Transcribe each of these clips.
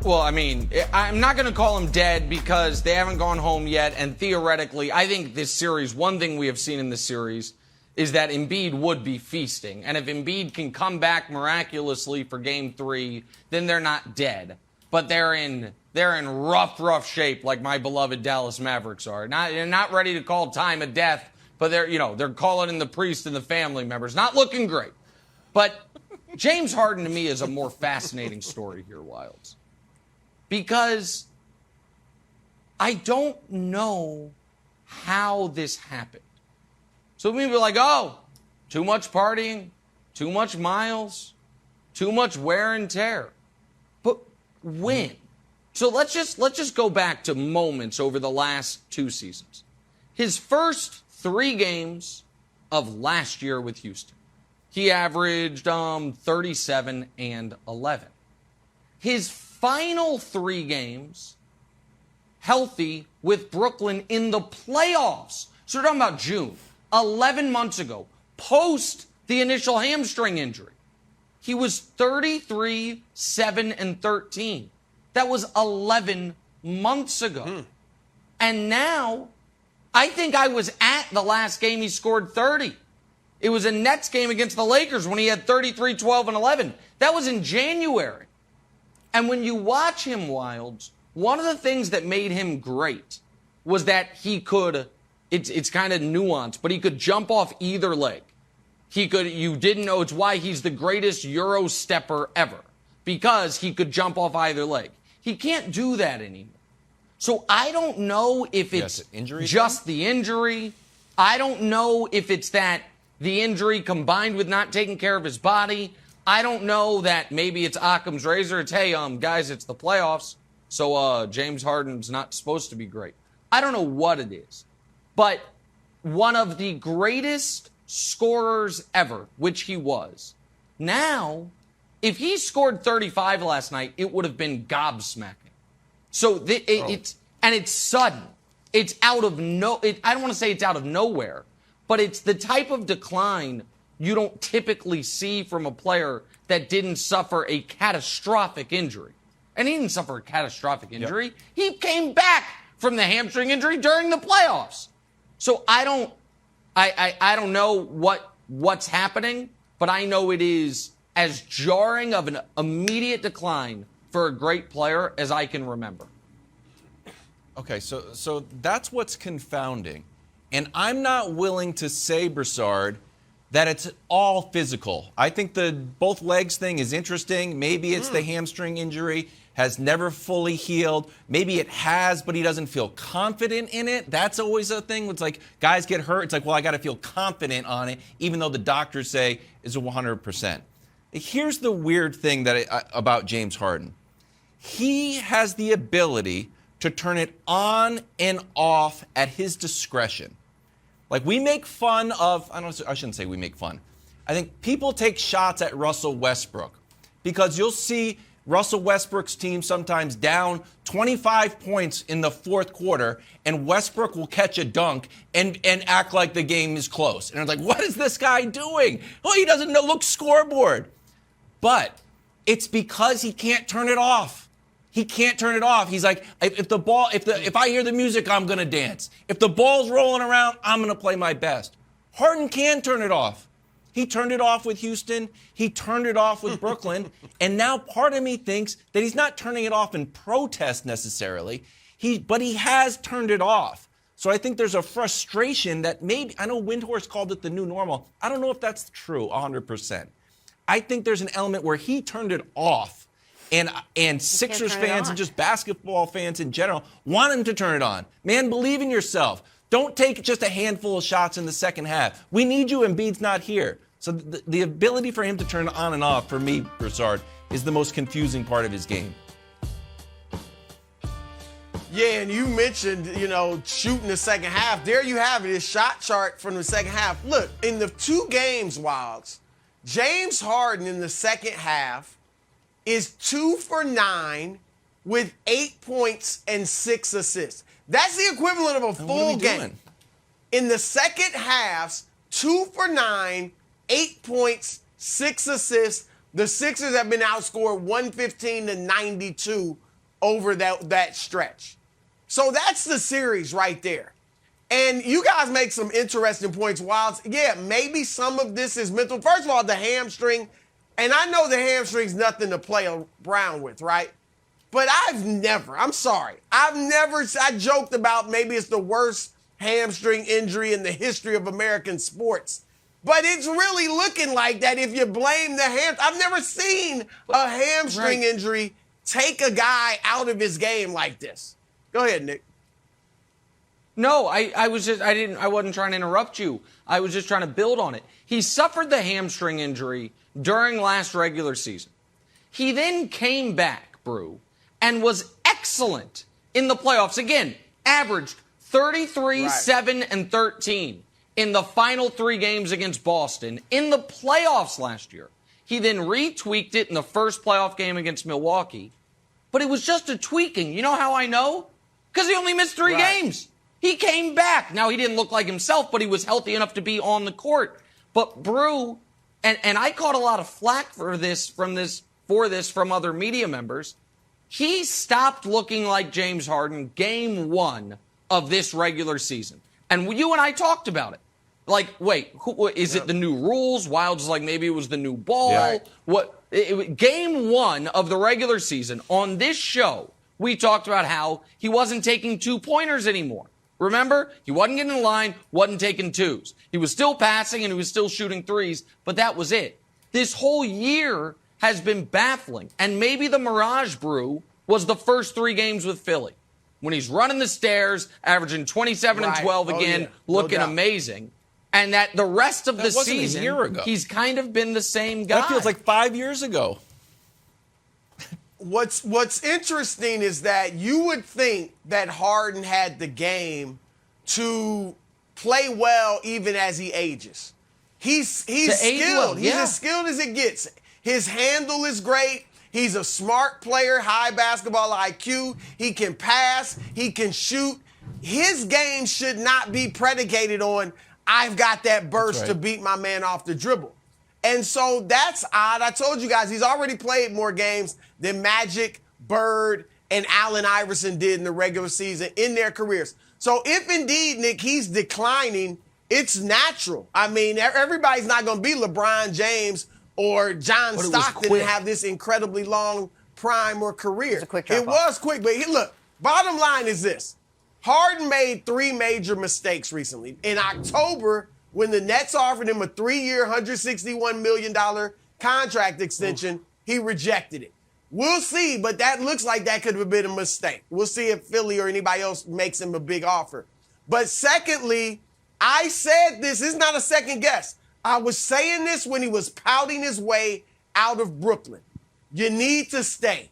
Well, I mean, I'm not going to call them dead because they haven't gone home yet. And theoretically, I think this series, one thing we have seen in this series is that Embiid would be feasting. And if Embiid can come back miraculously for Game 3, then they're not dead. But they're in rough shape, like my beloved Dallas Mavericks are. They're not ready to call time of death, but they're calling in the priest and the family members. Not looking great. But James Harden, to me, is a more fascinating story here, Wilds. Because I don't know how this happened. So people are like, oh, too much partying, too much miles, too much wear and tear. But when? So let's just go back to moments over the last 2 seasons. His first 3 games of last year with Houston, he averaged 37 and 11. His final 3 games, healthy with Brooklyn in the playoffs. So we're talking about June, 11 months ago, post the initial hamstring injury. He was 33, 7, and 13. That was 11 months ago. And now, I think I was at the last game he scored 30. It was a Nets game against the Lakers when he had 33, 12, and 11. That was in January. And when you watch him, Wilds, one of the things that made him great was that he could, it's kind of nuanced, but he could jump off either leg. You didn't know, it's why he's the greatest Euro stepper ever, because he could jump off either leg. He can't do that anymore. So I don't know if it's just the injury. I don't know if it's that the injury combined with not taking care of his body. I don't know that maybe it's Occam's razor. It's, hey, guys, it's the playoffs, so James Harden's not supposed to be great. I don't know what it is. But one of the greatest scorers ever, which he was. Now, if he scored 35 last night, it would have been gobsmacking. So it's sudden. It's out of I don't want to say it's out of nowhere, but it's the type of decline you don't typically see from a player that didn't suffer a catastrophic injury. And he didn't suffer a catastrophic injury. Yep. He came back from the hamstring injury during the playoffs. So I don't know what's happening, but I know it is as jarring of an immediate decline for a great player as I can remember. Okay, so that's what's confounding. And I'm not willing to say, Broussard, that it's all physical. I think the both legs thing is interesting. Maybe it's the hamstring injury, has never fully healed. Maybe it has, but he doesn't feel confident in it. That's always a thing. It's like guys get hurt. It's like, well, I got to feel confident on it, even though the doctors say it's 100%. Here's the weird thing about James Harden. He has the ability to turn it on and off at his discretion. Like, we make fun of, I shouldn't say we make fun. I think people take shots at Russell Westbrook because you'll see Russell Westbrook's team sometimes down 25 points in the fourth quarter, and Westbrook will catch a dunk and act like the game is close. And it's like, what is this guy doing? Oh, he doesn't know, look, scoreboard. But it's because he can't turn it off. He can't turn it off. He's like, if I hear the music, I'm going to dance. If the ball's rolling around, I'm going to play my best. Harden can turn it off. He turned it off with Houston. He turned it off with Brooklyn. And now part of me thinks that he's not turning it off in protest necessarily, but he has turned it off. So I think there's a frustration that maybe, I know Windhorst called it the new normal. I don't know if that's true 100%. I think there's an element where he turned it off. And Sixers fans and just basketball fans in general want him to turn it on. Man, believe in yourself. Don't take just a handful of shots in the second half. We need you, Embiid's not here. So the ability for him to turn on and off, for me, Broussard, is the most confusing part of his game. Yeah, and you mentioned, shooting the second half. There you have it, his shot chart from the second half. Look, in the 2 games, Wilds, James Harden in the second half is 2 for 9 with 8 points and 6 assists. That's the equivalent of a full game. In the second half, 2 for 9, 8 points, 6 assists. The Sixers have been outscored 115 to 92 over that stretch. So that's the series right there. And you guys make some interesting points, Wilds. Yeah, maybe some of this is mental. First of all, the hamstring, and I know the hamstring's nothing to play around with, right? But I joked about maybe it's the worst hamstring injury in the history of American sports. But it's really looking like that if you blame the hamstring. I've never seen a hamstring injury take a guy out of his game like this. Go ahead, Nick. No, I wasn't trying to interrupt you. I was just trying to build on it. He suffered the hamstring injury during last regular season. He then came back, Brew, and was excellent in the playoffs. Again, averaged 33, 7, and 13 in the final 3 games against Boston in the playoffs last year. He then retweaked it in the first playoff game against Milwaukee. But it was just a tweaking. You know how I know? Because he only missed 3 games. He came back. Now, he didn't look like himself, but he was healthy enough to be on the court. But Brew, and I caught a lot of flack for this from other media members. He stopped looking like James Harden game 1 of this regular season. And you and I talked about it. Like, wait, is it the new rules? Wild's like maybe it was the new ball. Yeah. Game 1 of the regular season on this show, we talked about how he wasn't taking 2-pointers anymore. Remember? He wasn't getting in line, wasn't taking 2s. He was still passing and he was still shooting 3s, but that was it. This whole year has been baffling. And maybe the Mirage, Brew, was the first 3 games with Philly. When he's running the stairs, averaging 27 and 12 again, looking amazing. And that the rest of the season, a year ago. He's kind of been the same guy. That feels like 5 years ago. What's interesting is that you would think that Harden had the game to play well even as he ages. He's skilled. He's as skilled as it gets. His handle is great. He's a smart player, high basketball IQ. He can pass. He can shoot. His game should not be predicated on, I've got that burst to beat my man off the dribble. And so that's odd. I told you guys, he's already played more games than Magic, Bird, and Allen Iverson did in the regular season in their careers. So if indeed, Nick, he's declining, it's natural. I mean, everybody's not going to be LeBron James or John Stockton and have this incredibly long prime or career. It was a quick drop-off. It was quick, but look, bottom line is this. Harden made 3 major mistakes recently. In October, when the Nets offered him a 3-year, $161 million contract extension, he rejected it. We'll see, but that looks like that could have been a mistake. We'll see if Philly or anybody else makes him a big offer. But secondly, I said this is not a second guess. I was saying this when he was pouting his way out of Brooklyn. You need to stay.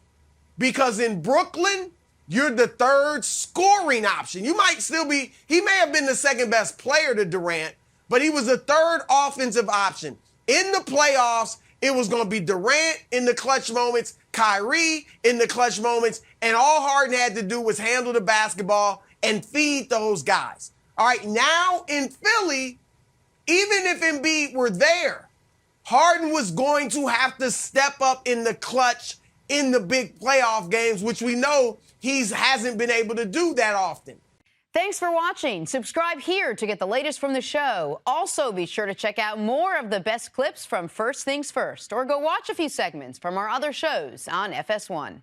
Because in Brooklyn, you're the 3rd scoring option. You might still be, he may have been the 2nd best player to Durant, but he was the 3rd offensive option. In the playoffs, it was going to be Durant in the clutch moments, Kyrie in the clutch moments, and all Harden had to do was handle the basketball and feed those guys. All right, now in Philly, even if Embiid were there, Harden was going to have to step up in the clutch in the big playoff games, which we know he hasn't been able to do that often. Thanks for watching. Subscribe here to get the latest from the show. Also, be sure to check out more of the best clips from First Things First, or go watch a few segments from our other shows on FS1.